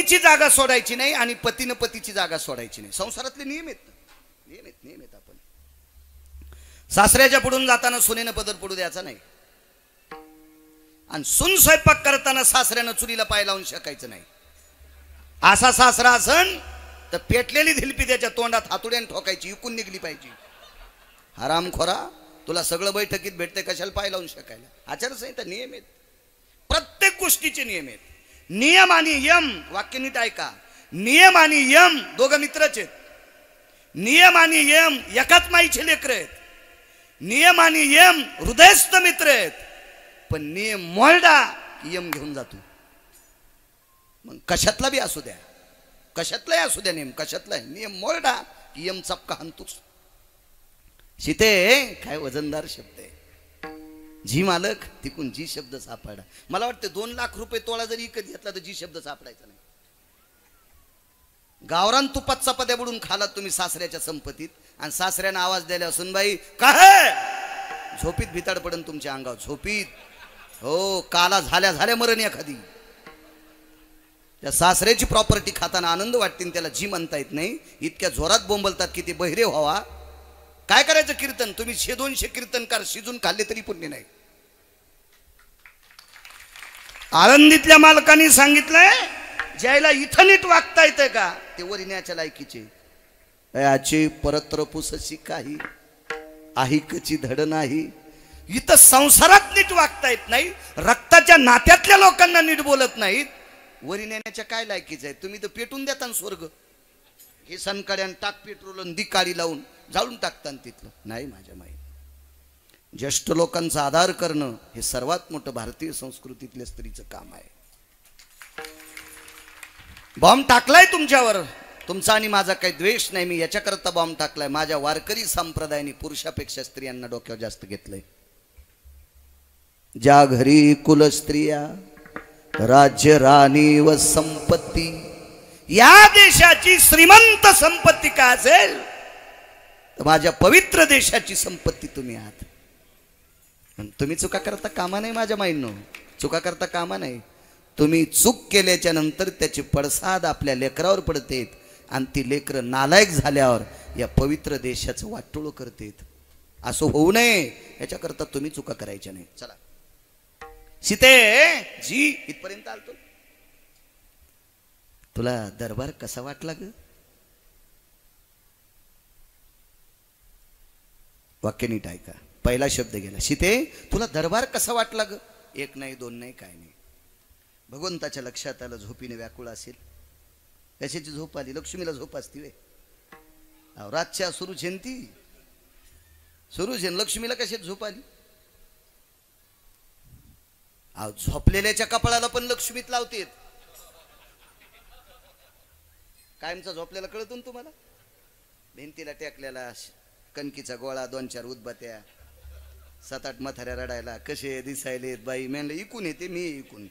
पत्नीची जागा सोडायची नाही आणि पतीनं पतीची जागा सोडायची नाही. संसारातले नियम आहेत. नियम आहेत. आपण सासऱ्याच्या पुढून जाताना सुनेनं पदर पडू द्यायचा नाही आणि सून स्वयंपाक करताना सासऱ्यानं चुलीला पाय लावून शेकायचं नाही. असा सासरा असन तर पेटलेली धिलपी त्याच्या तोंडात हातुड्याने ठोकायची, इकून निघली पाहिजे. हरामखोरा, तुला सगळं बैठकीत भेटते, कशाला पाय लावून शेकायला? आचारसंहिता नियम आहेत. प्रत्येक गोष्टीचे नियम आहेत. नियम आणि यम, वाक्य नीट ऐका. नियम आणि यम दोघं मित्रच आहेत. नियम आणि यम एकाच माईचे लेकर आहेत. नियम आणि यम हृदयस्थ मित्र आहेत. पण नियम मोडला की यम घेऊन जातो. मग कशातला बी असू द्या, कशातलाही असू द्या, नेम कशातला नियम मोडला की यम चपका हाणतोच. सीते काय वजनदार शब्द आहे. जी मालक तिकून जी शब्द सापडा. मला वाटतं 2 लाख रुपये तोळा जरी इकत घेतला तर जी शब्द सापडायचा नाही. गावरान तुपात चपात्या बुडून खालात तुम्ही सासऱ्याच्या संपत्तीत आणि सासऱ्यानं आवाज द्यायला सुनबाई काय झोपीत भिताड पडन तुमच्या अंगावर. झोपीत हो, काला झाल्या मरण एखादी. त्या सासऱ्याची प्रॉपर्टी खाताना आनंद वाटते, त्याला जी म्हणता येत नाही. इतक्या जोरात बोंबलतात की ते बहिरे व्हावा. काय करायचं कीर्तन? तुम्ही 100-200 कीर्तनकार शिजून खाल्ले तरी पुण्य नाही. आळंदीतल्या मालकांनी सांगितलंय ज्याला इथं नीट वागता येतं का ते वरिण्याच्या लायकीचे. याची परत्र पुसशी काही आहिकची धड नाही. इथं संसारात नीट वागता येत नाही, रक्ताच्या नात्यातल्या लोकांना नीट बोलत नाहीत. वरी नेण्याच्या काय लायकीच आहे? तुम्ही तर पेटून देता स्वर्ग. हे सनकड्यान टाक पेट्रोल दी काळी लावून जाळून टाकताना तिथलं नाही. माझ्या माई ज्येष्ठ लोकांचा आधार करणं हे सर्वात मोठं भारतीय संस्कृतीतल्या स्त्रीचं काम आहे. बॉम्ब टाकलाय तुमच्यावर, तुमचा आणि माझा काही द्वेष नाही. मी याच्याकरता बॉम्ब टाकलाय. माझ्या वारकरी संप्रदायाने पुरुषापेक्षा स्त्रियांना डोक्यावर जास्त घेतलंय. ज्या घरी कुल स्त्रिया राज्य राणी व संपत्ती, या देशाची श्रीमंत संपत्ती काय असेल तर माझ्या पवित्र देशाची संपत्ती तुम्ही आहात. तुम्ही चुका करता कामा नाही. माझ्या माईंनो, चुका करता कामा नाही. तुम्ही चूक केल्याच्या नंतर त्याचे पडसाद आपल्या लेकरावर पडतेत आणि ती लेकरं नालायक झाल्यावर या पवित्र देशाचं वाटोळ करतेत. असं होऊ नये याच्याकरता तुम्ही चुका करायच्या नाही. चला सीते जी, इथपर्यंत आलतो. तुला दरबार कसा वाटला ग? वाक्य नीट ऐका. पहिला शब्द गेला. सीते तुला दरबार कसा वाटला ग? 1 नाही 2 नाही काय नाही. भगवंताच्या लक्षात आलं झोपीने व्याकुळ असेल. कशाची झोप आली? लक्ष्मीला झोप असती वे. रातच्या सुरू झेनती सुरू झेन लक्ष्मीला कशाची झोप आली? झोपलेल्याच्या कपाळाला पण लक्ष्मीत लावतेत. कायमचा झोपलेला कळतो ना तुम्हाला? भिंतीला टेकलेला कणकीचा गोळा, 2-4 उदबत्या, 7-8 म्हाताऱ्या रडायला. कसे दिसायलेत बाई? मेनला इकून येते मी इकून.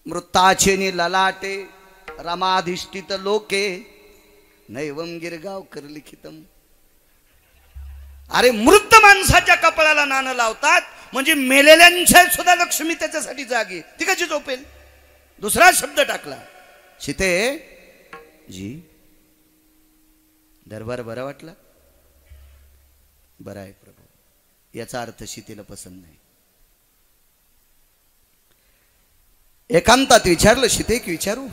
मृताचे ललाटे रमाधिष्ठित लोके नैवम गिरगावकर लिखितम. अरे मृत माणसाच्या कपाळाला नाणं लावतात म्हणजे मेलेल्यांच्या सुद्धा लक्ष्मी त्याच्यासाठी जागी. ती कशी झोपेल? दुसरा शब्द टाकला. सीते जी दरबार बरा वाटला? बरा आहे प्रभू. याचा अर्थ सीतेला पसंत नाही. एकांतात विचारलं. सीते की विचारू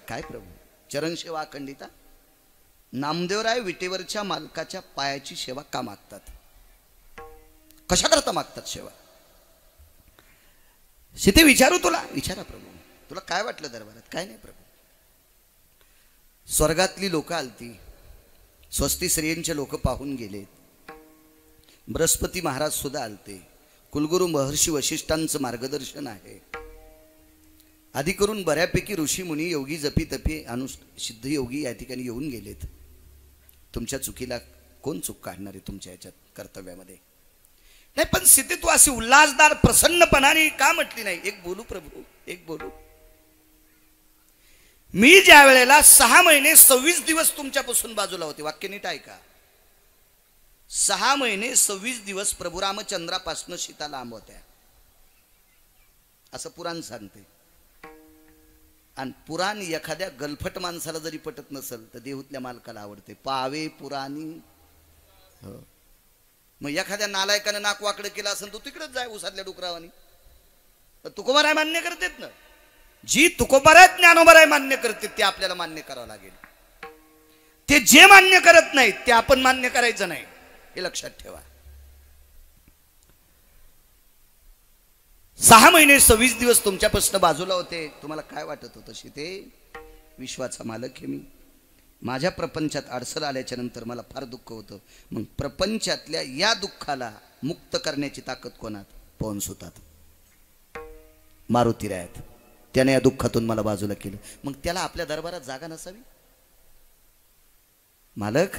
काय प्रभू? चरण सेवा अखंडिता. नामदेवराय विटेवरच्या मालकाच्या पायाची सेवा का मागतात? कशा करता मागतात सेवा? सीते विचारू तुला? विचारा प्रभू. तुला काय वाटलं दरबारात? काय नाही प्रभू. स्वर्गातली लोक आलती, स्वस्ती श्रेयांचे लोक पाहून गेले. बृहस्पती महाराज सुद्धा आलते. कुलगुरू महर्षी वशिष्ठांचं मार्गदर्शन आहे. आधी करून बऱ्यापैकी ऋषी मुनी योगी जपी तपी सिद्ध योगी या ठिकाणी येऊन गेलेत. तुमच्या चुकीला कोण चूक काढणार आहे तुमच्या याच्यात कर्तव्यामध्ये? नाही पण सीते तू अशी उल्हासदार प्रसन्नपणाने का म्हटली नाही? एक बोलू प्रभू, एक बोलू. मी ज्या वेळेला 6 महिने 26 दिवस तुमच्यापासून बाजूला होते. वाक्य नीट ऐका. 6 महिने 26 दिवस प्रभू रामचंद्रापासून सीता लांब होत्या असं पुराण सांगते. आणि पुराण एखाद्या गलफट माणसाला जरी पटत नसेल तर देहूतल्या मालकाला आवडते. पावे पुराणी. हो, मग एखाद्या नालायकानं नाक वाकडं केलं असेल तू तिकडेच जाय उसातल्या डुकरावानी. तुकोबाराय मान्य करतेत ना, जी तुकोबाराय ज्ञानोबाराय मान्य करते ते आपल्याला मान्य करावं लागेल. ते जे मान्य करत नाहीत ते आपण मान्य करायचं नाही, हे लक्षात ठेवा. 6 महिने 26 दिवस तुमच्यापासून बाजूला होते. तुम्हाला काय वाटत होतं? ते विश्वाचा मालक आहे मी. माझ्या प्रपंचात अडसर आल्याच्या नंतर मला फार दुःख होतं. मग प्रपंचातल्या या दुःखाला मुक्त करण्याची ताकद कोणात? पवन सुतात, मारुतीरायात. त्याने या दुःखातून मला बाजूला केलं. मग त्याला आपल्या दरबारात जागा नसावी? मालक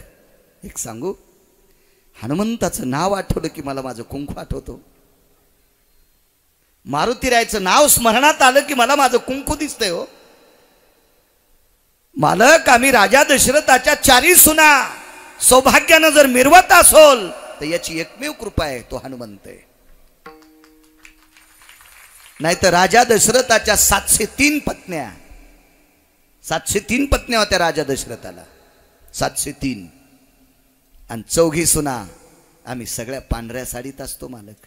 एक सांगू, हनुमंताचं नाव आठवलं की मला माझं कुंकू आठवतो. मारुतीरायाचं नाव स्मरणात आलं की मला माझं कुंकू दिसतंय. हो मालक, आम्ही राजा दशरथाच्या 4 सुना सौभाग्यानं जर मिरवत असोल तर याची एकमेव कृपा आहे, तो हनुमंत आहे. नाहीतर राजा दशरथाच्या 703 पत्न्या, 703 पत्न्या होत्या राजा दशरथाला, 703. आणि 4 सुना आम्ही सगळ्या पांढऱ्या साडीत असतो. मालक,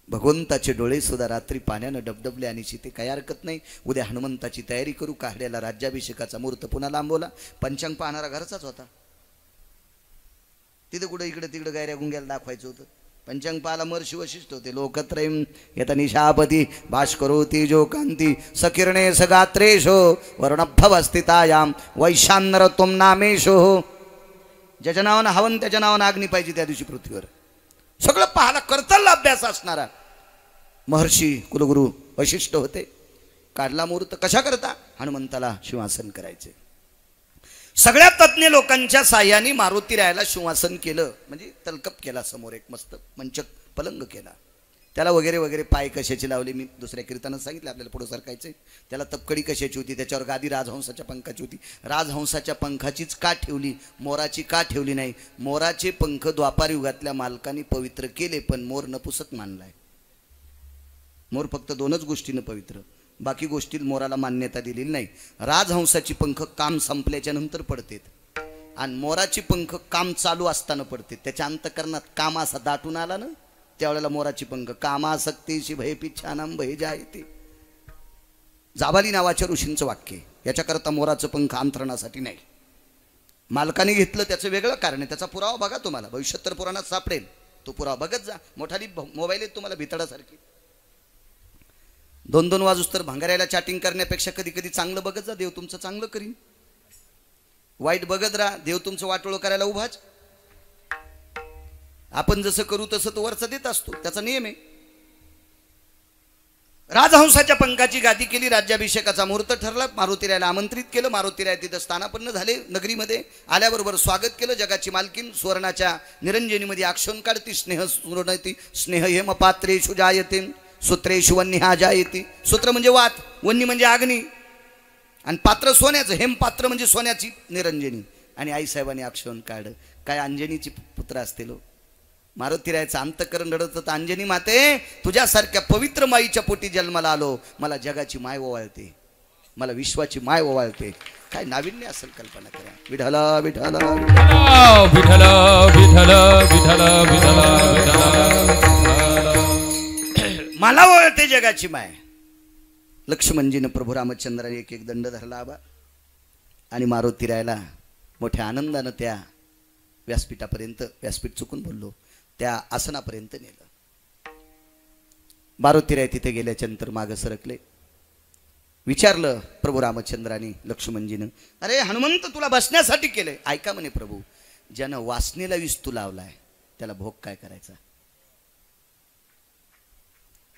भगवंताचे डोळे सुद्धा रात्री पाण्यानं डबडबले. आणि शिते काही हरकत नाही, उद्या हनुमंताची तयारी करू. काहड्याला राज्याभिषेकाचा मुहूर्त पुन्हा लांबवला. पंचांग पाहणारा घरचाच होता. तिथं कुठं इकडे तिकडे गायऱ्या गुंग्याला दाखवायचं होतं. पंचांग पाहाला महर्षी वशिष्ठ होते. लोकत्रयम यत निशापती भास्करोती जो कांती सकिरणे सगात्रेशो वर्णभव स्थितायाम वैशान्नर तुम नामेशो. ज्याच्या नावानं हवन त्याच्या नावानं अग्नी पाहिजे त्या दिवशी पृथ्वीवर. सगळं पाहाला करतल अभ्यास असणारा महर्षी कुलगुरू वशिष्ठ होते. काढला मुहूर्त कशा करता? हनुमंताला सिंहासन करायचे. सगळ्या तज्ञ लोकांच्या साह्याने मारुतीरायाला सिंहासन केलं, म्हणजे तलकप केला. समोर एक मस्त मंचक पलंग केला. त्याला वगैरे वगैरे पाय कशाची लावले मी दुसऱ्या कीर्तनात सांगितलं. आपल्याला पुढे सरकायचे. त्याला तपकडी कशाची होती? त्याच्यावर गादी राजहंसाच्या पंखाची होती. राजहंसाच्या पंखाचीच का ठेवली? मोराची का ठेवली नाही? मोराचे पंख द्वापार युगातल्या मालकांनी पवित्र केले, पण मोर नपुसक मानलाय. मोर फक्त 2च गोष्टीनं पवित्र, बाकी गोष्टीत मोराला मान्यता दिलेली नाही. राजहंसाची पंख काम संपल्याच्या नंतर पडतात आणि मोराची पंख काम चालू असताना पडते. त्याच्या अंतकरणात काम असा दाटून आला ना, त्यावेळेला मोराची पंख. कामासक्तीशी भयपिच्छानाम भय जायते. जाबाली नावाच्या ऋषींचं वाक्य. याच्याकरता मोराचं पंख अंतरणासाठी नाही. मालकाने घेतलं त्याचं वेगळं कारण आहे. त्याचा पुरावा बघा, तुम्हाला भविष्यात तर पुराणात सापडेल. तो पुरावा बघत जा. मोठाली मोबाईल आहेत तुम्हाला भितडासारखी. 2-2 वाजूस तर भांगाऱ्याला चॅटिंग करण्यापेक्षा कधी कधी चांगलं बघत जा. देव तुमचं चांगलं करीन. वाईट बघत राहा, देव तुमचं वाटोळं करायला उभाच. आपण जसं करू तसं तो वरचा देत असतो, त्याचा नियम आहे. राजहंसाच्या पंखाची गादी केली. राज्याभिषेकाचा मुहूर्त ठरला. मारुतीरायाला आमंत्रित केलं. मारुतीराय तिथं स्थानापन्न झाले. नगरीमध्ये आल्याबरोबर स्वागत केलं. जगाची मालकीन सुवर्णाच्या निरंजनीमध्ये आक्षण काढती. स्नेह सुरनती स्नेह हेम पात्रेषु जायते सूत्रेषु वन्यहा जायते. सूत्र म्हणजे वात, वन्य म्हणजे अग्नी, आणि पात्र सोन्याचं. हेम पात्र म्हणजे सोन्याची निरंजनी. आणि आईसाहेबांनी आक्षण काढ. काय अंजनीची पुत्र असतील. मारुतीरायाचं अंतकरण रडत होतं. अंजनी माते, तुझ्यासारख्या पवित्र माईच्या पोटी जन्माला आलो. मला जगाची माय ओवाळते, मला विश्वाची माय ओवाळते. काय नाविन्य असेल कल्पना करा. विठला विठला विठला विठला विठला विठला मला ओवाळते जगाची माय. लक्ष्मणजीनं प्रभू रामचंद्राने एक दंड धरला आबा, आणि मारुतीरायाला मोठ्या आनंदानं त्या व्यासपीठापर्यंत, व्यासपीठ चुकून बोललो, त्या आसनापर्यंत नेलं. मारुतीराय तिथे गेल्याच्या नंतर मागं सरकले. विचारलं प्रभू रामचंद्राने लक्ष्मणजीनं, अरे हनुमंत, तुला बसण्यासाठी केलंय. ऐका म्हणे प्रभू, ज्यानं वासनेला विस्तू लावलाय त्याला भोग काय करायचा?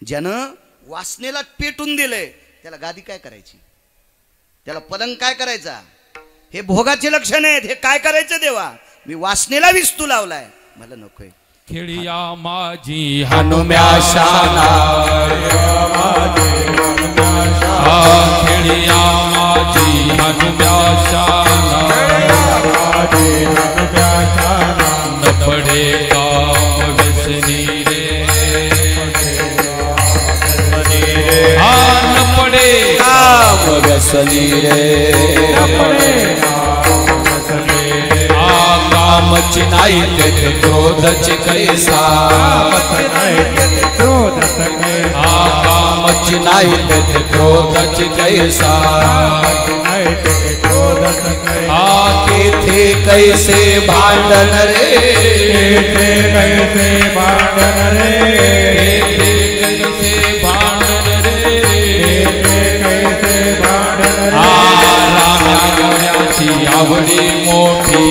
ज्यानं वासनेला पेटून दिलंय त्याला गादी काय करायची? त्याला पलंग काय करायचा? हे भोगाचे लक्षण आहेत. हे काय करायचं देवा? मी वासनेला विस्तू लावलाय, मला नकोय. खेळिया माझी हनुम्याशाला, खेळिया माझी हनुम्याशाला, न पडे काम व्यसनी रे, न पडे बसली रे कामची नाही तेथे क्रोधची कैसा कामची नाही तेथे क्रोधची कैसा तेथे कैसे भांडण रे कैसे भांडण रे कैसे भांडण रे कैसे भांडण रामाची आवडी मोठी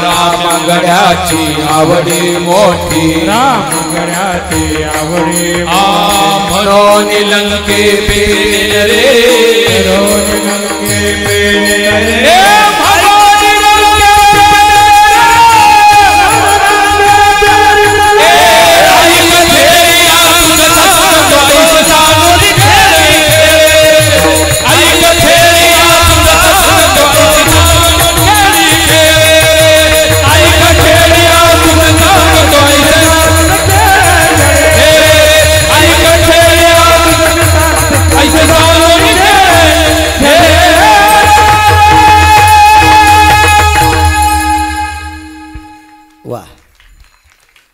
राम गड्याची आवडी मोठी राम गड्याची आवडी म्हणून लंके पेल रे म्हणून लंके पेल रे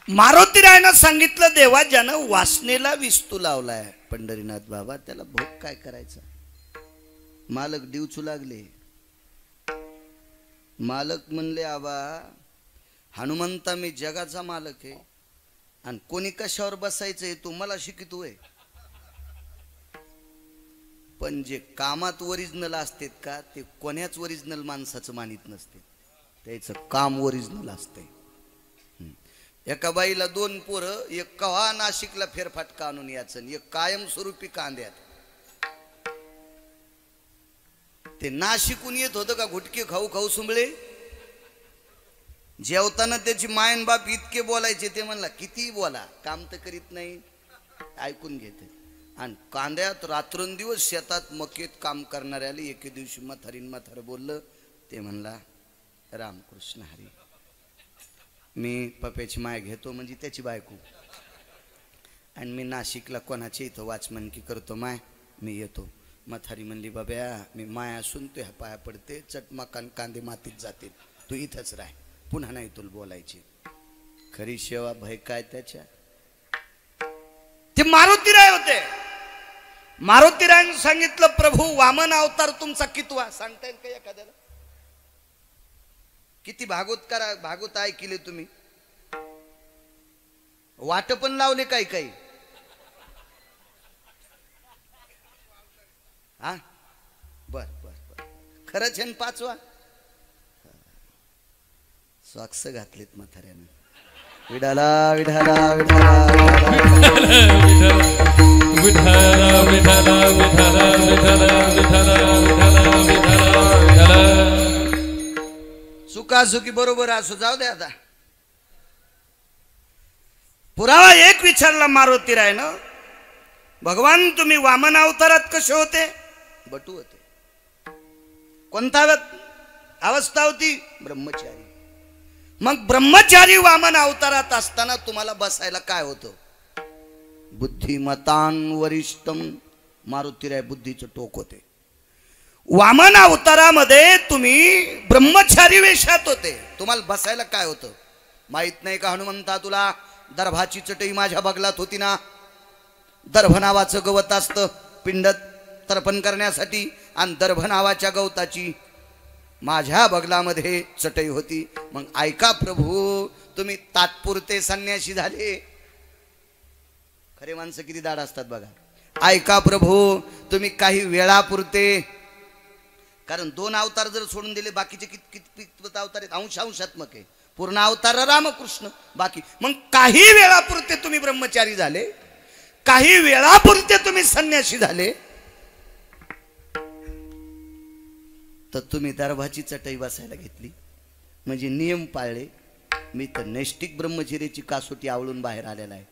मारुतीरायनं सांगितलं देवा ज्यानं वासनेला विस्तू लावलाय पंढरीनाथ बाबा त्याला भोग काय करायचा. मालक दिवचू लागले. मालक म्हणले आबा हनुमंता मी जगाचा मालक आहे आणि कोणी कशावर बसायचंय तू मला शिकितोय. पण जे कामात ओरिजिनल असतात का ते कोण्याच ओरिजिनल माणसाचं मानित नसते. त्याचं काम ओरिजिनल असते. एका बाईला 2 पोरं, एक कवा नाशिकला फेरफाटका आणून याचं, एक कायमस्वरूपी कांद्यात. ते नाशिकून येत होतं का घुटके खाऊ खाऊ सुंबळे. जेवताना त्याची मायन बाप इतके बोलायचे ते म्हणला किती बोला काम तर करीत नाही ऐकून घेते. आणि कांद्यात रात्रंदिवस शेतात मकेत काम करणाऱ्याला एके दिवशी म्हातार बोललं. ते म्हणला रामकृष्ण हरी मी पप्याची माय घेतो म्हणजे त्याची बायको आणि मी नाशिकला कोणाच्या इथं वाचमनकी करतो माय मी येतो. म्हातारी म्हणली बाब्या मी माय असून तू ह्या पाया पडते चटमाकान कांदे मातीत जातील तू इथंच राह पुन्हा नाही तुला बोलायची. खरी सेवा भय काय त्याच्या. ते मारुतीराय होते. मारुतीरायने सांगितलं प्रभू वामन अवतार तुमचा कितवा सांगता येईल का एखाद्याला. किती भागवत ऐकले तुम्ही. वाट पण लावले काही काही. हा बर बर बर खरंच आहे 5वा. सॉक्स घातलेत म्हाताऱ्यानं. विडाला विडाला विडाला सुखासुखी बरोबर असो जाऊ दे आता. पुरावा एक विचारला मारुतीरायनं भगवान तुम्ही वामन अवतारात कसे होते. बटू होते. कोणता अवस्था होती ब्रह्मचारी. मग ब्रह्मचारी वामन अवतारात असताना तुम्हाला बसायला काय होतं. बुद्धिमतान वरिष्ठम. मारुतीराय बुद्धीचं टोक होते. वामन अवतारामध्ये तुम्ही ब्रह्मचारी वेशात होते. तुम्हाला बसायला काय होतं माहित नाही का. हनुमंता तुला दर्भाची चटई माझ्या बगलात होती ना. दर्भ नावाचं गवत असतं पिंड तर्पण करण्यासाठी आणि दर्भ नावाच्या गवताची माझ्या बगलामध्ये चटई होती. मग ऐका प्रभू तुम्ही तात्पुरते संन्यासी झाले. खरे माणसं किती दाड असतात बघा. ऐका प्रभू तुम्ही काही वेळापुरते. कारण 2 अवतार जर सोडून दिले बाकीचे किती अवतार आहेत अंशात्मक आहे. पूर्ण अवतार रामकृष्ण बाकी. मग काही वेळापुरते तुम्ही ब्रह्मचारी झाले. काही वेळापुरते तुम्ही संन्यासी झाले. तर तुम्ही दर्भाची चटई बसायला घेतली म्हणजे नियम पाळले. मी तर नैष्टिक ब्रह्मचर्याची कासोटी आवळून बाहेर आलेला आहे.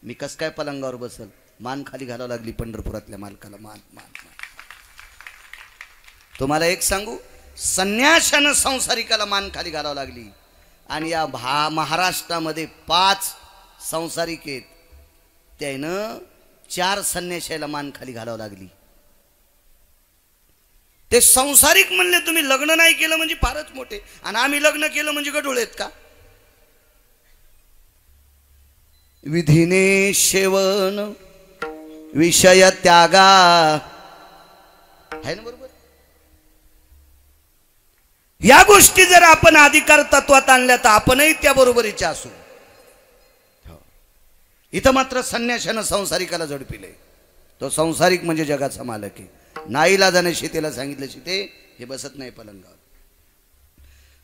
मी कस काय पलंगावर बसल. मान खाली घालावं लागली पंढरपुरातल्या मालकाला. मान मान मान. तुम्हाला एक सांगू संन्याशानं संसारिकाला मान खाली घालावं लागली. आणि या महाराष्ट्रामध्ये 5 संसारिक आहेत त्यानं 4 संन्याशाला मान खाली घालावं लागली. ते संसारिक म्हणले तुम्ही लग्न नाही केलं म्हणजे फारच मोठे, आणि आम्ही लग्न केलं म्हणजे गढूळ आहेत का? विधीने सेवन विषय त्यागा आहे ना, बरोबर? या गोष्टी जर आपण अधिकार तत्वात आणल्या तर आपणही त्या बरोबरीच्या असू. इथं मात्र संन्याशानं संसारिकाला झडपिले. तो संसारिक म्हणजे जगाचा मालक आहे. नाईलाजाने सीतेला सांगितलं, सीते हे बसत नाही पलंगावर.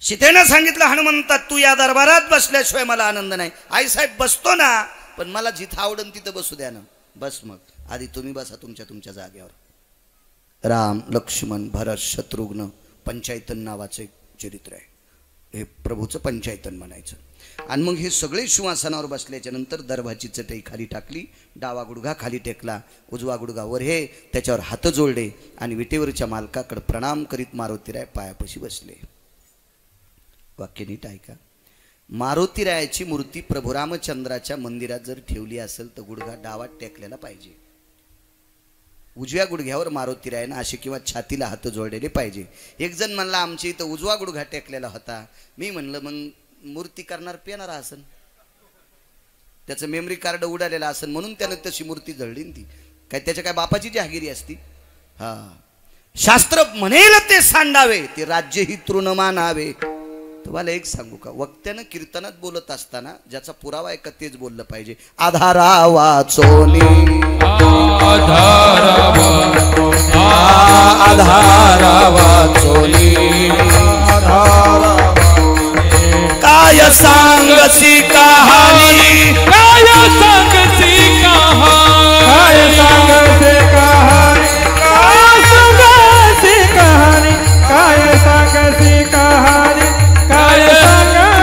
सीतेनं सांगितलं, हनुमंतात तू या दरबारात बसल्याशिवाय मला आनंद नाही. आईसाहेब बसतो ना, पण मला जिथं आवडन तिथं बसू द्या ना. बस मग आधी तुम्ही बसा तुमच्या जागेवर. राम लक्ष्मण भरत शत्रुघ्न पंचायतन नावाचं एक चरित्र आहे. हे प्रभूचं पंचायतन म्हणायचं. आणि मग हे सगळे सिंहासनावर बसल्याच्या नंतर दर्भाची चटई खाली टाकली, डावा गुडघा खाली टेकला, उजवा गुडघा वर हे त्याच्यावर हात जोडले आणि विटेवरच्या मालकाकडे प्रणाम करीत मारुतीराय पायापाशी बसले. वाक्य नीट ऐका. मारुतीरायाची मूर्ती प्रभू रामचंद्राच्या मंदिरात जर ठेवली असेल तर गुडघा डावात टेकलेला पाहिजे. उजव्या गुडघ्यावर मारुतीरायानं असे किंवा छातीला हात जोडलेले पाहिजे. एक जण म्हणला आमच्या इथं उजवा गुडघा टेकलेला होता. मी म्हणलं मग मूर्ती करणार पेणार असन, त्याचं मेमरी कार्ड उडालेलं असन म्हणून त्यानं तशी मूर्ती जळली. ती काय त्याच्या काय बापाची जहागिरी असती? हा, शास्त्र म्हणेल ते सांडावे, ते राज्यही तृण मानावे. तुम्हाला एक सांगू का, वक्त्यानं कीर्तनात बोलत असताना ज्याचा पुरावा आहे का तेच बोललं पाहिजे. आधारा वाचोनी आधारा वाचोनी काय सांगसी कहाणी, काय सांगसी कहाणी, काय सांगसी कहाणी, काय सांगसी कहाणी, काय सांगसी कहाणी, काय सांगसी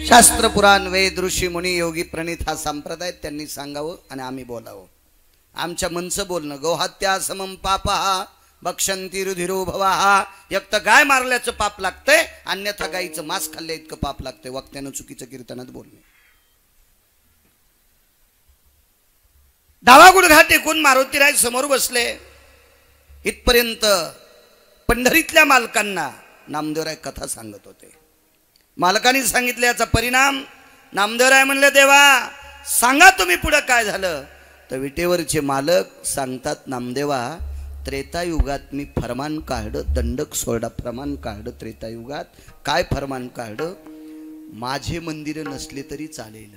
शास्त्र पुराण वेद ऋषी मुनी योगी प्रणित हा संप्रदाय त्यांनी सांगावं आणि आम्ही बोलावं. आमच्या मनचं बोलणं गोहत्या समम पापा भक्षंती रुधिरो भवा. एक तर गाय मारल्याचं पाप लागतंय, अन्यथा गायीचं मांस खाल्ल्या इतकं पाप लागतंय. वक्त्यानं चुकीचं कीर्तनात बोलणे. डावा गुडघा टेकून मारुतीराय समोर बसले. इथपर्यंत पंढरीतल्या मालकांना नामदेवराय कथा सांगत होते. मालकांनी सांगितले याचा परिणाम. नामदेवराय म्हणले, देवा सांगा तुम्ही पुढे काय झालं. तर विटेवरचे मालक सांगतात, नामदेवा त्रेतायुगात मी फरमान काढलं, दंडक सोडा फरमान काढलं. त्रेतायुगात काय फरमान काढलं? माझे मंदिर नसले तरी चालेल.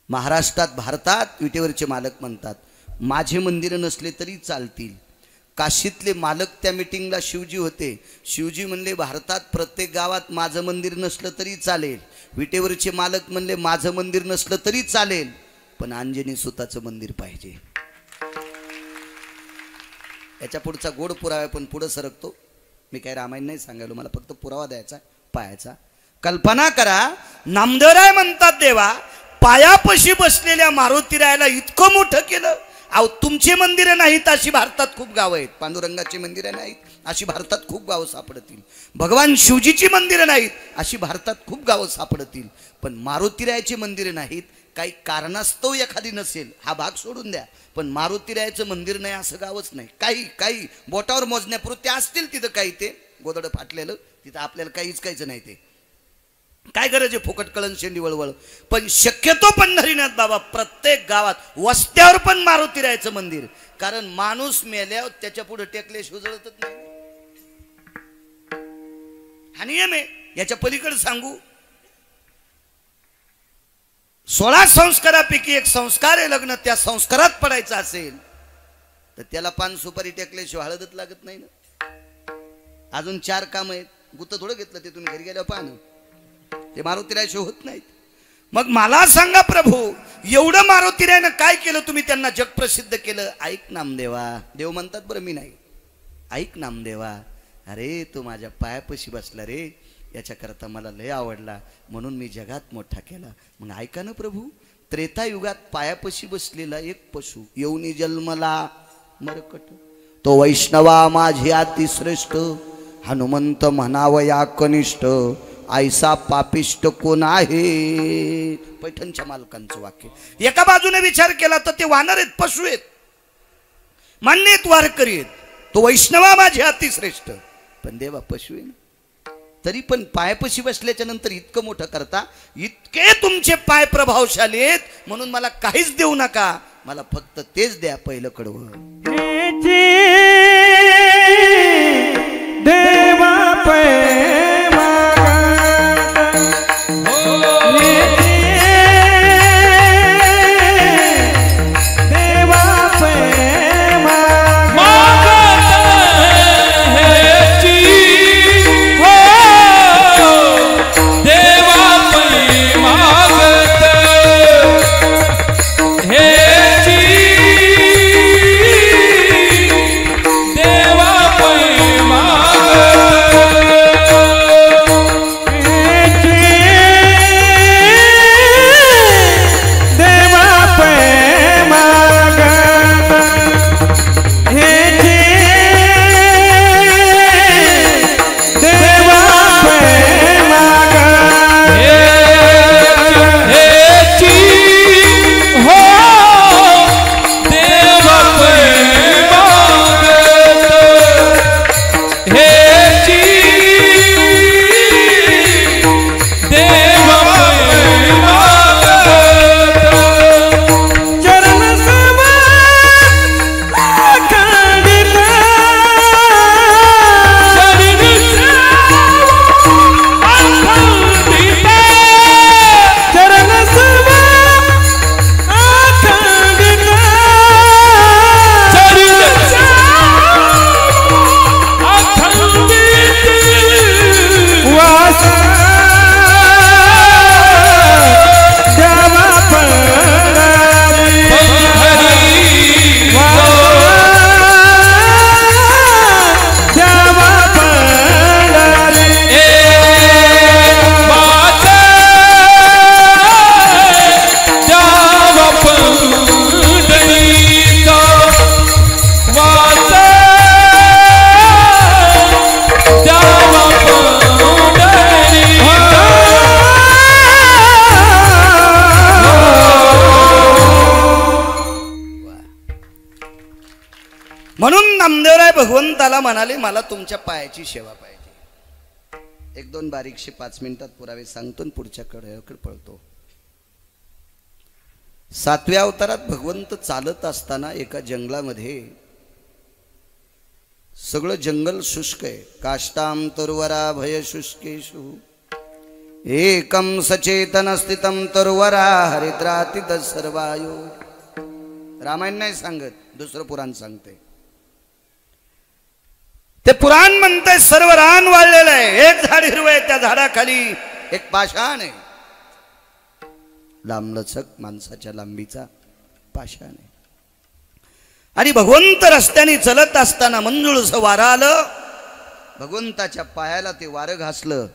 महाराष्ट्रात भारतात विटेवरचे मालक म्हणतात माझे मंदिर नसले तरी चालतील. काशीतले मालक त्या मीटिंगला शिवजी होते. शिवजी म्हणले भारतात प्रत्येक गावात माझं मंदिर नसलं तरी चालेल. विटेवरचे मालक म्हणले माझं मंदिर नसलं तरी चालेल, पण अंजनी सुताचं मंदिर पाहिजे. याच्या पुढचा गोड पुरावा पण पुढे सरकतो. मी काय रामायण नाही सांगायलो, मला फक्त पुरावा द्यायचा पायाचा. कल्पना करा, नामदेवराय म्हणतात देवा पायापाशी बसलेल्या मारुतीरायाला इतकं मोठं केलं. अहो तुमचे मंदिरं नाहीत अशी भारतात खूप गावं आहेत. पांडुरंगाची मंदिरं नाहीत अशी भारतात खूप गावं सापडतील. भगवान शिवजीची मंदिरं नाहीत अशी भारतात खूप गावं सापडतील. पण मारुतीरायाची मंदिरं नाहीत. काही कारणास्तव एखादी नसेल, हा भाग सोडून द्या, पण मारुतीरायाचं मंदिर नाही असं गावच नाही. काही बोटावर मोजण्यापुरते असतील तिथं काही, ते गोदड फाटलेलं तिथं आपल्याला काहीच कायचं नाही. ते काय गरज आहे फुकट कळण शेंडी वळवळ. पण शक्यतो पंढरीनाथ बाबा प्रत्येक गावात वस्त्यावर पण मारुतीरायाचं मंदिर. कारण माणूस मेल्यावर त्याच्या पुढे टेकल्याशिवाय जळतच नाही. हा नियम आहे. याच्या पलीकडे सांगू, 16 संस्कारापैकी एक संस्कार आहे लग्न, त्या संस्कारात पडायचं असेल तर त्याला पान सुपारी टेकल्याशिवाय हळदच लागत नाही ना. अजून 4 काम आहेत, गुत्त थोडं घेतलं ते तुम्ही घरी गेल्यावर पान ते मारुतीरायाशिवाय होत नाहीत. मग मला सांगा प्रभू, एवढं मारुतीरायानं काय केलं, तुम्ही त्यांना जगप्रसिद्ध केलं. ऐक नामदेवा, देव म्हणतात बरं मी नाही, ऐक नामदेवा, अरे तू माझ्या पायापाशी बसला रे, याच्याकरता मला लय आवडला म्हणून मी जगात मोठा केला. मग ऐका ना प्रभू, त्रेतायुगात पायापाशी बसलेला एक पशु येऊनी जन्मला मरकट, तो वैष्णवा माझी अतिश्रेष्ठ, हनुमंत म्हणावया कनिष्ठ, ऐसा पापिष्ट कोण आहे. पैठणच्या मालकांचं वाक्य. एका बाजूने विचार केला तर ते वानर आहेत, पशु आहेत, मान्य आहेत, वारकरी आहेत. तो वैष्णवा माझी अतिश्रेष्ठ, पण देवा पशु आहे ना. तरी पण पायपाशी बसल्याच्या नंतर इतकं मोठं करता, इतके तुमचे पाय प्रभावशाली आहेत म्हणून मला काहीच देऊ नका, मला फक्त तेच द्या पहिलं कडवं. देवा भगवंताला म्हणाले मला तुमच्या पायाची सेवा पाहिजे. 1-2 बारीकशे 5 मिनिटात पुरावे सांगतो आणि पुढच्या कडे पळतो. 7व्या अवतारात भगवंत चालत असताना एका जंगलामध्ये, सगळं जंगल शुष्क आहे, काष्टाम तरुवरा भय शुष्केषु एकम सचेतन स्थितम तरुवरा हरिद्रातित सर्वायो. रामायण नाही सांगत, दुसरं पुराण सांगते. ते पुराण म्हणते सर्व रान वाळलेलं आहे, एक झाड हिरवं आहे, त्या झाडाखाली एक पाषाण आहे, लांबलचक माणसाच्या लांबीचा पाषाण आहे. आणि भगवंत रस्त्याने चलत असताना मंजुळसं वारं आलं, भगवंताच्या पायाला ते वारं घासलं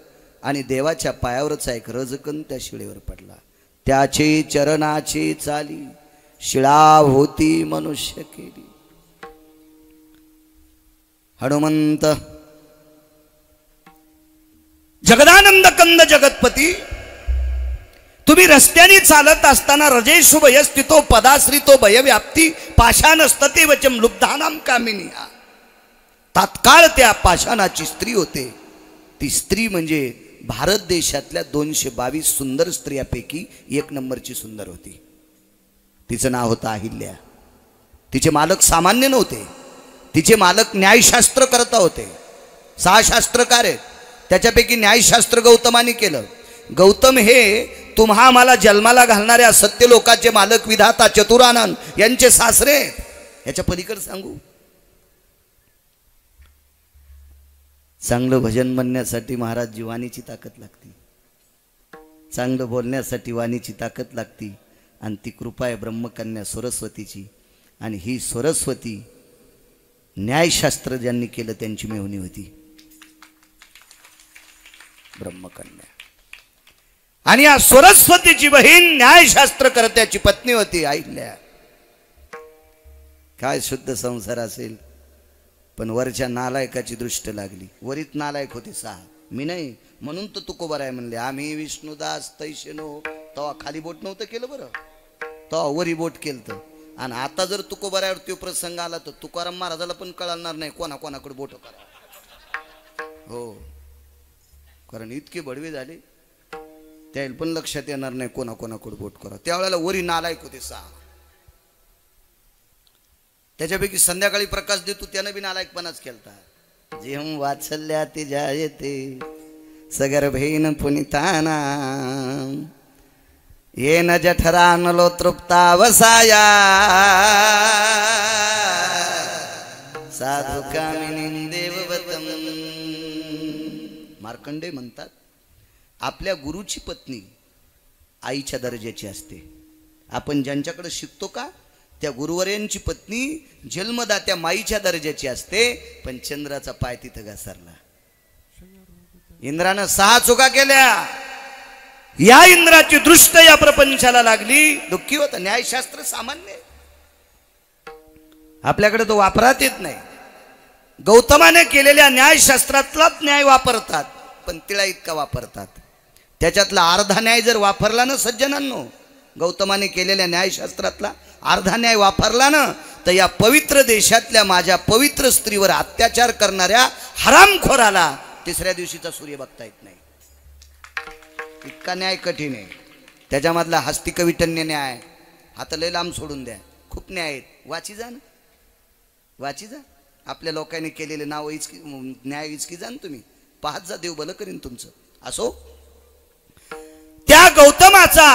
आणि देवाच्या पायावरचा एक रजकण त्या शिळेवर पडला. त्याचे चरणाची चाली शिळा होती मनुष्य केली. हनुमंत जगदानंद कंद जगतपती, तुम्ही रस्त्याने चालत असताना रजेशु भयस्थितो पदाश्रितो भयव्याप्ती पाषाणस्तते वचम लुब्धानाम कामिनिया. तात्काळ त्या पाषाणाची स्त्री होते. ती स्त्री म्हणजे भारत देशातल्या 222 सुंदर स्त्रियापैकी 1 नंबरची सुंदर होती. तिचं नाव होतं अहिल्या. तिचे मालक सामान्य नव्हते, तिचे मालक न्यायशास्त्र करता होते. 6 शास्त्रकार आहेत, त्याच्यापैकी न्यायशास्त्र गौतमाने केलं. गौतम हे तुम्हा मला जन्माला घालणाऱ्या सत्य लोकाचे मालक विधाता चतुरानंद यांचे सासरे याच्या पलीकडे सांगू? चांगलं भजन म्हणण्यासाठी महाराज जी वाणीची ताकद लागते, चांगलं बोलण्यासाठी वाणीची ताकद लागते, आणि ती कृपा आहे ब्रह्मकन्या सरस्वतीची. आणि ही सरस्वती न्यायशास्त्र ज्यांनी केलं त्यांची मेहुणी होती ब्रह्मकन्या. आणि या सरस्वतीची बहीण न्यायशास्त्र करत्याची पत्नी होती अहिल्या. काय शुद्ध संसार असेल, पण वरच्या नालायकाची दृष्ट लागली. वरीत नालायक होते 6, मी नाही, म्हणून तर तुकोबर आहे म्हणले. आम्ही विष्णुदास तैशनो तेव्हा खाली बोट नव्हतं केलं बरं, तेव्हा वरी बोट केलं. आणि आता जर तुकोबरावर तो प्रसंग आला तर तुकाराम महाराजाला पण कळणार नाही कोणाकोणाकडे बोट करा. हो, कारण इतके बडवे झाले त्याला पण लक्षात येणार नाही कोणाकोणाकडे बोट करा. त्यावेळेला वरी नालायक होते 6. त्याच्यापैकी संध्याकाळी प्रकाश देतो त्यानं बी नालायकपणाच केलता. जेम वात्सल्या ते जायते सगर भेन पुनिताना ये न जठरानलो तृप्तावसाया साधु कामिनी देववतम. मार्कंडे म्हणतात आपल्या गुरुची पत्नी आईच्या दर्जाची असते. आपण ज्यांच्याकडे शिकतो का त्या गुरुवर्यांची पत्नी जन्मदात्या माईच्या दर्जाची असते. पण चंद्राचा पाय तिथं घसरला. इंद्रानं 6 चुका केल्या. या इंद्राची दृष्ट या प्रपंचाला लागली. दुःखी होता. न्यायशास्त्र सामान्य आपल्याकडे तो वापरात येत नाही. गौतमाने केलेल्या न्यायशास्त्रातलाच न्याय वापरतात, पण तिळा इतका वापरतात. त्याच्यातला अर्धा न्याय जर वापरला ना सज्जनांनो, गौतमाने केलेल्या न्यायशास्त्रातला अर्धा न्याय वापरला ना, तर या पवित्र देशातल्या माझ्या पवित्र स्त्रीवर अत्याचार करणाऱ्या हरामखोराला 3ऱ्या दिवशीचा सूर्य बघता येत नाही. इतका न्याय कठीण आहे. त्याच्यामधला हस्तिकविटन्य न्याय आता लय लांब सोडून द्या. खूप न्याय आहेत. वाची जा ना, वाची जा. आपल्या लोकांनी केलेले नाव इचकी न्याय इचकी जा ना तुम्ही. पाहत जा, देव भलं करीन तुमचं. असो, त्या गौतमाचा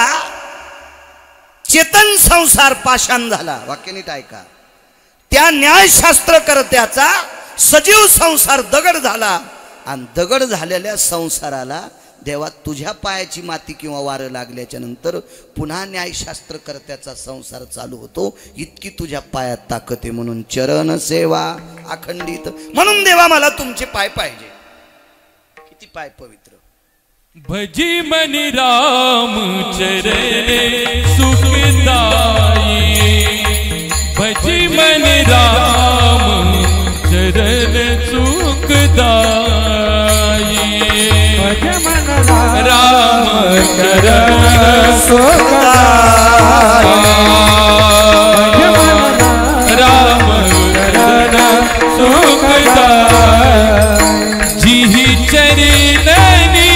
चेतन संसार पाषाण झाला. वाक्य नीट ऐका. त्या न्यायशास्त्रकर्त्याचा सजीव संसार दगड झाला. आणि दगड झालेल्या संसाराला देवा तुझ्या पायाची माती किंवा वारं लागल्याच्या नंतर पुन्हा न्यायशास्त्रकर्त्याचा संसार चालू होतो. इतकी तुझ्या पायात ताकद आहे. म्हणून चरण सेवा अखंडित. म्हणून देवा मला तुमचे पाय पाहिजे. किती पाय पवित्र. भजी मनी राम चरणे सुखदाई. भजी मनी राम चरणे सुखदाई. राम चरण सुखदाई. राम चरण सुखदाई. जी चरणनी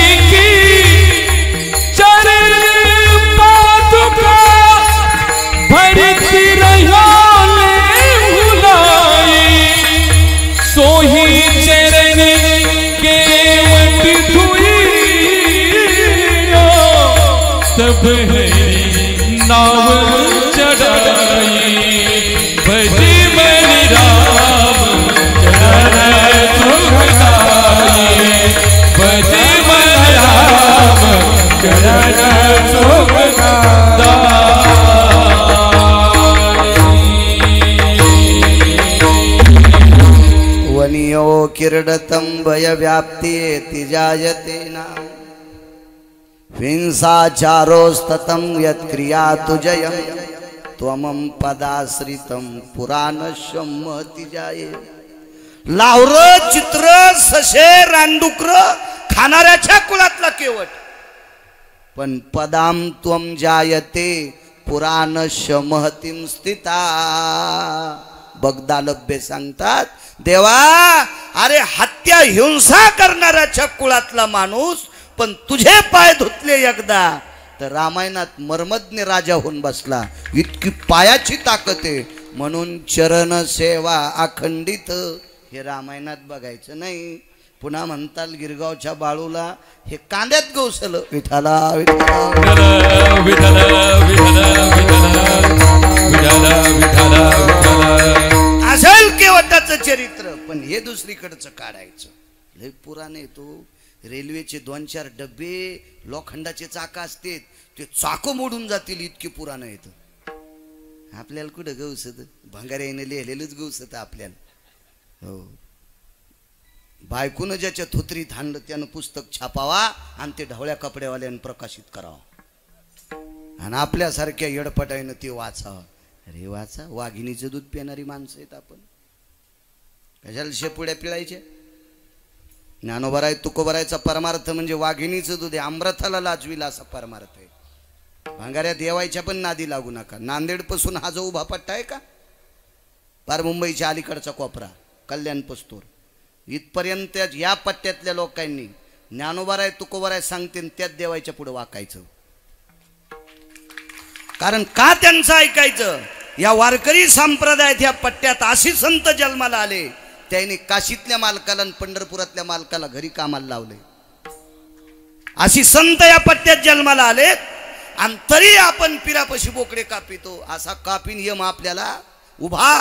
सोही चरण केवट धुई तब नाव चढ़ाई. भजी मन राम चरण सुखदाई. भजी मन राम चरण सुखदाई. वनियो किरडतं भय व्याप्ति जायते नाम. हिंसाचारोस्ततं यत्क्रियातु जयं त्वमं पदाश्रितं पुराणश्यं महति जाये. लावर चित्र ससे रानडुकर खाणाऱ्याच्या कुळातला केवट. पण पदाम त्वम जायते पुराणश्य महतीं स्थिता. बगदालभ्य सांगतात देवा, अरे हत्या हिंसा करणाऱ्याच्या कुळातला माणूस, पण तुझे पाय धुतले एकदा तर रामायणात मर्मज्ञ राजा होऊन बसला. इतकी पायाची ताकद आहे. म्हणून चरण सेवा अखंडित. हे रामायणात बघायचं नाही, पुन्हा म्हणताल गिरगावच्या बाळूला हे कांद्यात गवसलं विठाला विठाला विठ्ठल विठ्ठल विठ्ठल विठ्ठल विठ्ठल असेल केवटाचं चरित्र, पण हे दुसरीकडचं काढायचं. लय पुराणे तो रेल्वेचे 2-4 डबे लोखंडाचे चाक असते, ते चाक मोडून जातील इतके पुराण येतं. आपल्याला कुठं गवसत, भंगाऱ्याने लिहिलेलंच गवसत आपल्याला. हो, बायकोनं ज्याच्या थुत्रीत हाणलं त्यानं पुस्तक छापावा आणि ते ढवळ्या कपड्यावाल्यानं प्रकाशित करावं आणि आपल्यासारख्या येडपटाईनं ते वाचावं. अरे वाचा, वाघिणीचं दूध पिणारी माणसं आहेत आपण. कशाला शेपुड्या पिळायच्या? ज्ञानोबराय तुकोबरायचा परमार्थ म्हणजे वाघिणीचं दूध आहे, अमृताला लाजविला असा परमार्थ आहे. भांगाऱ्या देवायच्या पण नादी लागू नका. नांदेड पासून हा जो उभा पट्टा आहे का, पार मुंबईच्या अलीकडचा कोपरा कल्याण पस्तूर इथपर्यंत या पट्ट्यातल्या लोकांनी ज्ञानोबराय तुकोबराय सांगते त्याच देवायच्या पुढे वाकायचं. कारण का त्यांचं ऐकायचं? या वारकरी संप्रदायात या पट्ट्यात अशी संत जन्माला आले, त्याने काशीतल्या मालकाला आणि पंढरपुरातल्या मालकाला घरी कामाला लावले. अशी संत या पट्ट्यात जन्माला आलेत आणि तरी आपण पिरापशी बोकडे कापितो. असा कापीन यम आपल्याला उभा.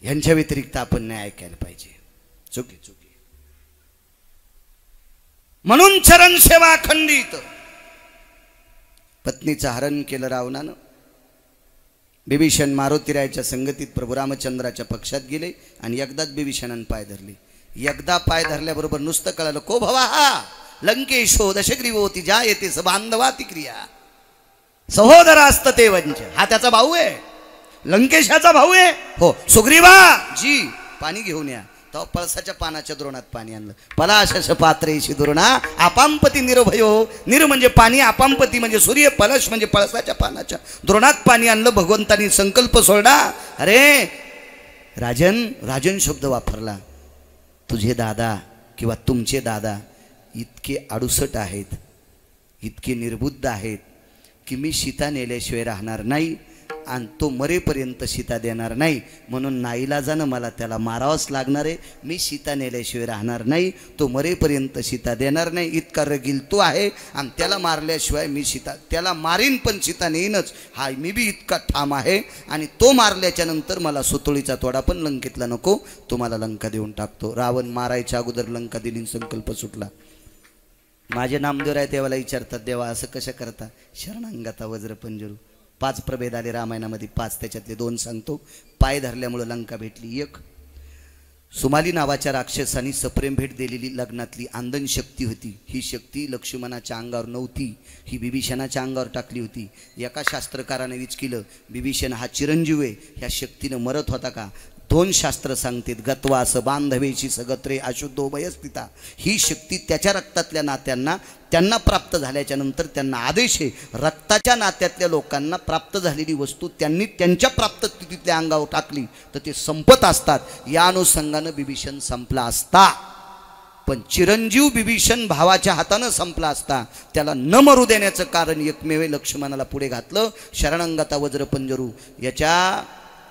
यांच्या व्यतिरिक्त आपण नाही ऐकायला पाहिजे. चुकी चुकी. म्हणून चरण सेवा खंडित. पत्नीचं हरण केलं रावणानं. बिभीषण मारुतीरायाच्या संगतीत प्रभू रामचंद्राच्या पक्षात गेले आणि एकदाच बिभीषणानं पाय धरले. एकदा पाय धरल्याबरोबर नुसतं कळालं, को भवा हा लंकेशो दशग्रीवोती जा येते बांधवाती क्रिया सहोदरा असत ते वंच. हा त्याचा भाऊ आहे, लंकेशाचा भाऊ आहे. हो, सुग्रीवा जी पाणी घेऊन या. तो पळसाच्या पानाच्या द्रोणात पाणी आणलं. पलाशश पात्रेशी द्रोणा आपांपती निर्भयो. निर म्हणजे पाणी, आपांपती म्हणजे सूर्य, पलश म्हणजे पळसाच्या पानाच्या द्रोणात पाणी आणलं. भगवंतानी संकल्प सोडला. अरे राजन, राजन शब्द वापरला. तुझे दादा किंवा तुमचे दादा इतके अडुसट आहेत, इतके निर्बुद्ध आहेत की मी सीता नेल्याशिवाय राहणार नाही आणि तो मरेपर्यंत सीता देणार नाही. म्हणून नाईलाजानं मला त्याला मारावंच लागणार आहे. मी सीता नेल्याशिवाय राहणार नाही, तो मरेपर्यंत सीता देणार नाही. इतका रगील तो आहे आणि त्याला मारल्याशिवाय मी सीता, त्याला मारीन पण सीता नेईनच. हा मी बी इतका ठाम आहे. आणि तो मारल्याच्या नंतर मला सुतोळीचा तोडा पण लंकेतला नको, तो मला लंका देऊन टाकतो. रावण मारायच्या अगोदर लंका दिली, संकल्प सुटला. माझे नामदेव आहे देवाला विचारतात, देवा असं कसं करता? शरणांगता वज्र पंजरू. 5 प्रभेद आले रामायणामध्ये, 5 त्याच्यातले 2 सांगतो. पाय धरल्यामुळं लंका भेटली. 1 सुमाली नावाच्या राक्षसानी सप्रेम भेट दिलेली लग्नातली आंदन शक्ती होती. ही शक्ती लक्ष्मणाच्या अंगावर नव्हती, ही बिभीषणाच्या अंगावर टाकली होती. एका शास्त्रकाराने विचारलं, बिभीषण हा चिरंजीव आहे, ह्या शक्तीनं मरत होता का? 2 शास्त्र सांगतात, गत्वास बांधवेची सगत्रे अशुद्धोभयस्थिता. ही शक्ती त्याच्या रक्तातल्या नात्यांना त्यांना प्राप्त झाल्याच्या नंतर त्यांना आदेश आहे, रक्ताच्या नात्यातल्या लोकांना प्राप्त झालेली वस्तू त्यांनी त्यांच्या प्राप्त स्थितीतल्या अंगावर टाकली तर ते संपत असतात. या अनुषंगानं बिभीषण संपला असता. पण चिरंजीव बिभीषण भावाच्या हातानं संपला असता. त्याला न मरू देण्याचं कारण एकमेव लक्ष्मणाला पुढे घातलं. शरणांगता वज्र पंजरू. याच्या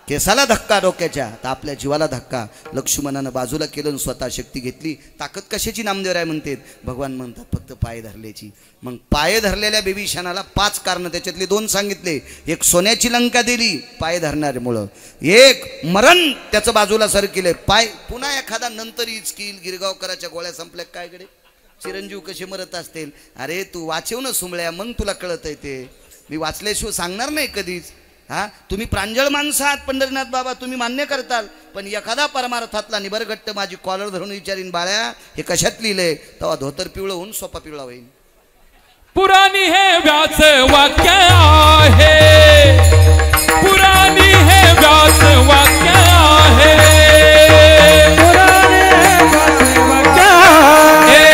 केसाला धक्का डोक्याच्या, तर आपल्या जीवाला धक्का. लक्ष्मणानं बाजूला केलं, स्वतः शक्ती घेतली. ताकद कशाची नामदेवराय म्हणतात? भगवान म्हणतात फक्त पाय धरल्याची. मग पाय धरलेल्या बिभीषणाला 5 कारणं, त्याच्यातले 2 सांगितले. 1 सोन्याची लंका दिली पाय धरणाऱ्यामुळं, 1 मरण त्याचं बाजूला सर केले पाय. पुन्हा एखादा नंतर इचकील, गिरगावकराच्या गोळ्या संपल्या काय कडे, चिरंजीव कसे मरत असतील. अरे तू वाचव ना सुमळ्या, मग तुला कळत आहे ते. मी वाचल्याशिवाय सांगणार नाही कधीच. हा, तुम्ही प्रांजळ माणसं आहात पंढरीनाथ बाबा, तुम्ही मान्य करताल. पण एखादा परमार्थातला निबरगट्ट माझी कॉलर धरून विचारीन, बाळ्या हे कशात लिहिलंय, तेव्हा धोतर पिवळं होऊन सोपा पिवळा होईल. पुराणी हे व्यास वाक्य आहे, पुराणी हे व्यास वाक्य आहे, पुराणे वाक्य आहे,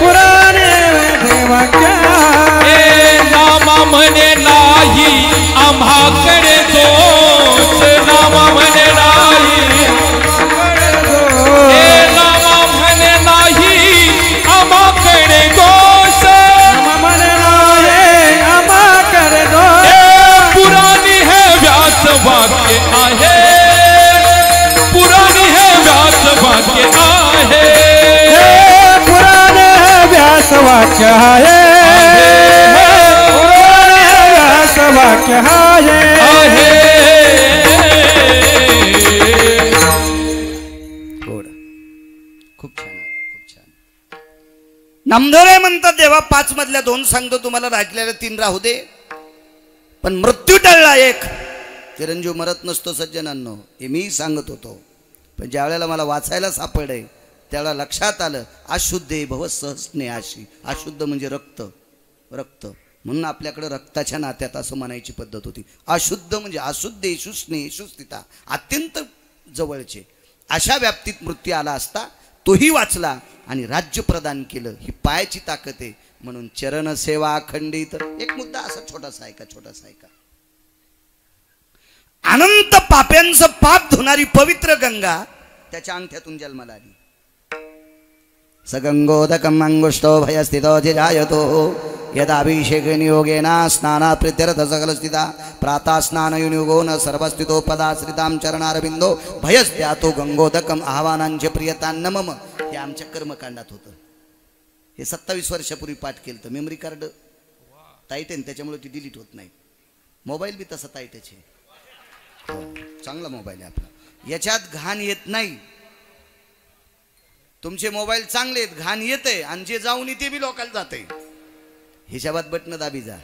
पुराणे वाक्य आहे. नामा म्हणे नाही आम्हाकडे दोष, नामा म्हणे नाही, नामा म्हणे नाही आम्हाकडे दोष, नामा म्हणे नाही वाक्य आहे खूप छान खूप छान. नामदेवराय म्हणतात देवा 5 मधल्या 2 सांगतो तुम्हाला, राहिलेल्या 3 राहू दे. पण मृत्यू टळला एक. चिरंजीव मरत नसतो सज्जनांनो, हे मी सांगत होतो. पण ज्या वेळेला मला वाचायला सापडे त्यावेळेला लक्षात आलं अशुद्धे भव सहस्ने आशी. अशुद्ध म्हणजे रक्त, रक्त म्हणून आपल्याकडे रक्ताच्या नात्यात असं म्हणायची पद्धत होती. अशुद्ध म्हणजे अशुद्धे शुष्णे सुस्थिता, अत्यंत जवळचे. अशा व्याप्तीत मृत्यू आला असता तोही वाचला आणि राज्य प्रदान केलं. ही पायाची ताकद आहे. म्हणून चरण सेवा अखंडित. एक मुद्दा असा छोटासा ऐका, छोटासा ऐका. अनंत पाप्यांचं पाप धुणारी पवित्र गंगा त्याच्या अंगठ्यातून जन्माला आली. सगंगोदकम अंगुष्टो भयस्थितो जायतो यदाभिषेक नियोगेन स्नाना प्रीत्यर्थ सकल स्थिता प्रातः स्नान युनियोगो न सर्वस्थितो पदाश्रितां चरणारविंदो भयस्त्यातो गंगोदकम आह्वानांचे प्रियतान्न मम. हे आमच्या कर्मकांडात होतं. हे 27 वर्षापूर्वी पाठ केलं तर. मेमरी कार्ड टाईट आहे त्याच्यामुळे ती डिलीट होत नाही. मोबाईल बी तसा टाईटच आहे. चांगला मोबाईल आहे आपला, याच्यात घाण येत नाही. तुमचे मोबाईल चांगले आहेत, घाण येते आणि जे जाऊन ते बी लोकांना जाते. हिशोबात बटन दाबी जा.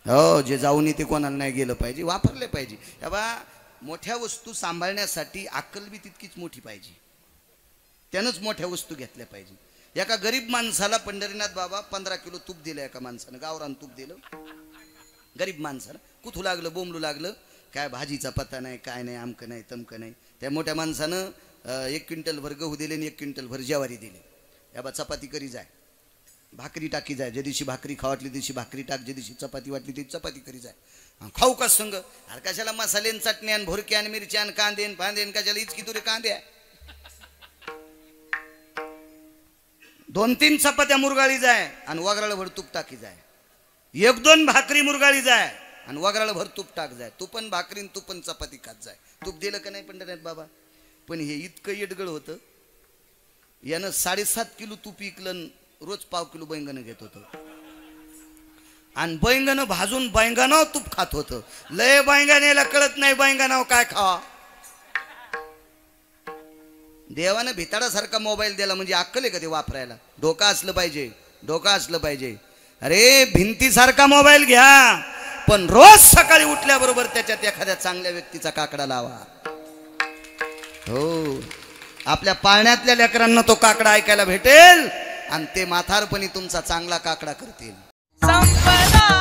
हो, जे जाऊन ते कोणाला नाही गेलं पाहिजे, वापरले पाहिजे. बा मोठ्या वस्तू सांभाळण्यासाठी अक्कल बी तितकीच मोठी पाहिजे. त्यानंच मोठ्या वस्तू घेतल्या पाहिजे. एका गरीब माणसाला पंढरीनाथ बाबा 15 किलो तूप दिलं. एका माणसानं गावरान तूप दिलं. गरीब माणसाला कुथू लागलं, बोंबलू लागलं, काय भाजीचा पत्ता नाही, काय नाही, आमकं नाही, तमकं नाही. त्या मोठ्या माणसानं 1 क्विंटल भर गहू दिले आणि 1 क्विंटल भर ज्वारी दिले. या बा चपाती करी जाय, भाकरी टाकी जाय. ज्या दिवशी भाकरी खाऊ वाटली दिवशी भाकरी टाक, ज्या दिवशी चपाती वाटली ती चपाती करी जाय. खाऊ का संग? अरे कशाला मसाले चटणी आणि भुरके आणि मिरच्या आणि कांदे आणि फांदे आणि कशाला इतकी तुरे कांदे आहे. 2-3 चपात्या मुरगाळी जाय आणि वगराळ भर तूप टाकी जाय. 1-2 भाकरी मुरगाळी जाय आणि वगराळ भर तूप टाक जाय. तू पण भाकरी तू पण चपाती खात जाय. तूप दिलं का नाही पंढरीनाथ बाबा? पण हे इतकं येडगळ होतं. यानं 7.5 किलो तूप इकलं, रोज 1/2 किलो बैंगन घेत होतं आणि बैंगन भाजून बैंगनाव तूप खात होतं. लय बैंगनेला कळत नाही बैंगनाव काय खावा. देवानं भिताडासारखा मोबाईल दिला म्हणजे अक्कल आहे का ते वापरायला? डोका असलं पाहिजे, डोका असलं पाहिजे. अरे भिंतीसारखा मोबाईल घ्या, पण रोज सकाळी उठल्याबरोबर त्याच्यात एखाद्या चांगल्या व्यक्तीचा काकडा लावा. हो, आपल्या पाळण्यातल्या लेकरांना तो काकडा ऐकायला भेटेल आणि ते म्हातारपणी तुमचा चांगला काकडा करतील. संपदा